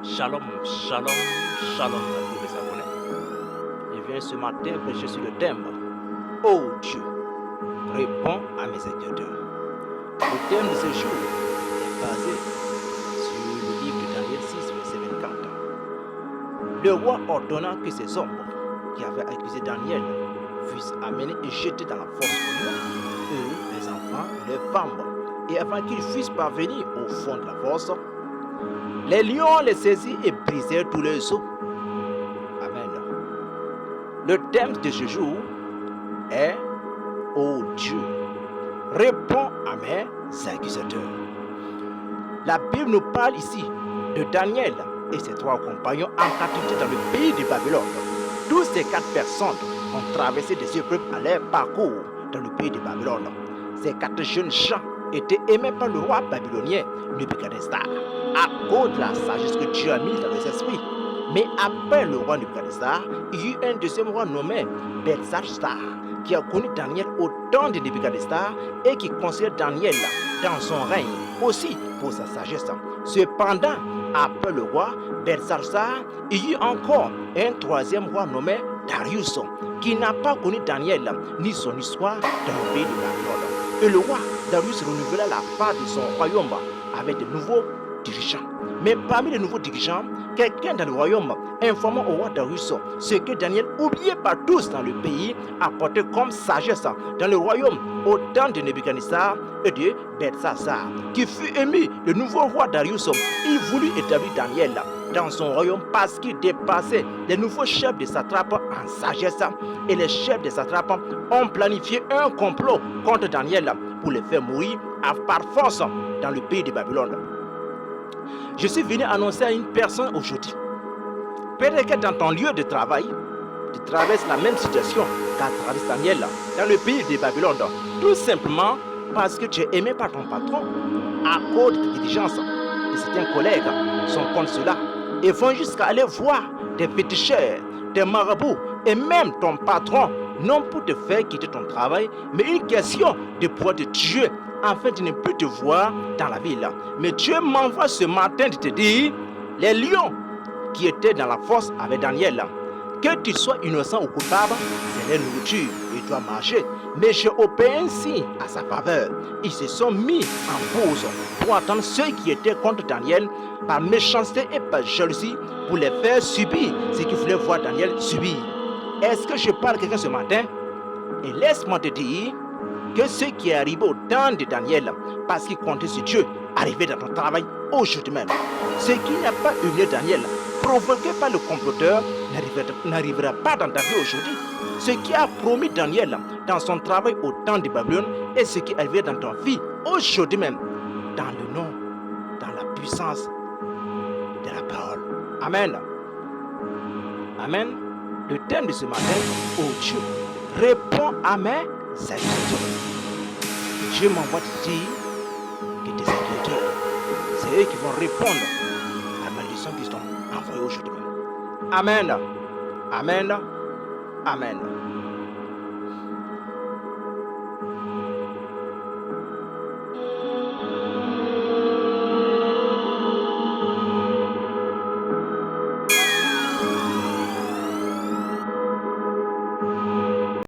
Shalom, shalom, shalom à tous mes abonnés. Je viens ce matin prêcher sur le thème Oh Dieu, réponds à mes inquiétudes. Le thème de ce jour est basé sur le livre de Daniel 6, verset 24. Le roi ordonna que ces hommes qui avaient accusé Daniel fussent amenés et jetés dans la fosse commune, eux, les enfants et les femmes, et afin qu'ils fussent parvenus au fond de la fosse, les lions les saisirent et brisèrent tous les os. Amen. Le thème de ce jour est Oh Dieu, réponds à mes accusateurs. La Bible nous parle ici de Daniel et ses trois compagnons en captivité dans le pays de Babylone. Tous ces quatre personnes ont traversé des épreuves à leur parcours dans le pays de Babylone. Ces quatre jeunes gens étaient aimés par le roi babylonien Nebuchadnezzar à cause de la sagesse que Dieu a mise dans les esprits. Mais après le roi Nebuchadnezzar, il y eut un deuxième roi nommé Belshazzar qui a connu Daniel au temps de Nebuchadnezzar et qui considère Daniel dans son règne aussi pour sa sagesse. Cependant, après le roi Belshazzar, il y eut encore un troisième roi nommé Darius qui n'a pas connu Daniel ni son histoire dans le pays de Babylone. Et le roi Darius renouvela la part de son royaume avec de nouveaux dirigeants. Mais parmi les nouveaux dirigeants, quelqu'un dans le royaume informant au roi Darius ce que Daniel, oublié par tous dans le pays, apportait comme sagesse dans le royaume au temps de Nebuchadnezzar et de Belshazzar, qui fut émis le nouveau roi Darius. Il voulut établir Daniel dans son royaume parce qu'il dépassait les nouveaux chefs des satrapes en sagesse, et les chefs des satrapes ont planifié un complot contre Daniel pour le faire mourir par force dans le pays de Babylone. Je suis venu annoncer à une personne aujourd'hui, peut-être que dans ton lieu de travail, tu traverses la même situation qu'a traversé Daniel dans le pays de Babylone, tout simplement parce que tu es aimé par ton patron à cause de tes diligences. Et certains collègues sont contre cela et vont jusqu'à aller voir des féticheurs, des marabouts et même ton patron, non pour te faire quitter ton travail, mais une question de pouvoir te tuer afin de ne plus te voir dans la ville. Mais Dieu m'envoie ce matin de te dire, les lions qui étaient dans la fosse avec Daniel, que tu sois innocent ou coupable, c'est leur nourriture, ils doivent marcher. Mais j'ai opéré un signe à sa faveur. Ils se sont mis en pause pour attendre ceux qui étaient contre Daniel par méchanceté et par jalousie pour les faire subir ce qu'ils voulaient voir Daniel subir. Est-ce que je parle à quelqu'un ce matin? Et laisse-moi te dire que ce qui est arrivé au temps de Daniel, parce qu'il comptait sur Dieu, arrivé dans ton travail aujourd'hui même. Ce qui n'a pas humilié Daniel, provoqué par le comploteur, n'arrivera pas dans ta vie aujourd'hui. Ce qui a promis Daniel dans son travail au temps de Babylone est ce qui est arrivé dans ton vie aujourd'hui même, dans le nom, dans la puissance de la parole. Amen. Amen. Le thème de ce matin, oh Dieu, réponds à mes inquiétudes. Dieu m'envoie te dire que tes inquiétudes, c'est eux qui vont répondre à la malédiction qu'ils t'ont envoyée aujourd'hui. Amen. Amen. Amen.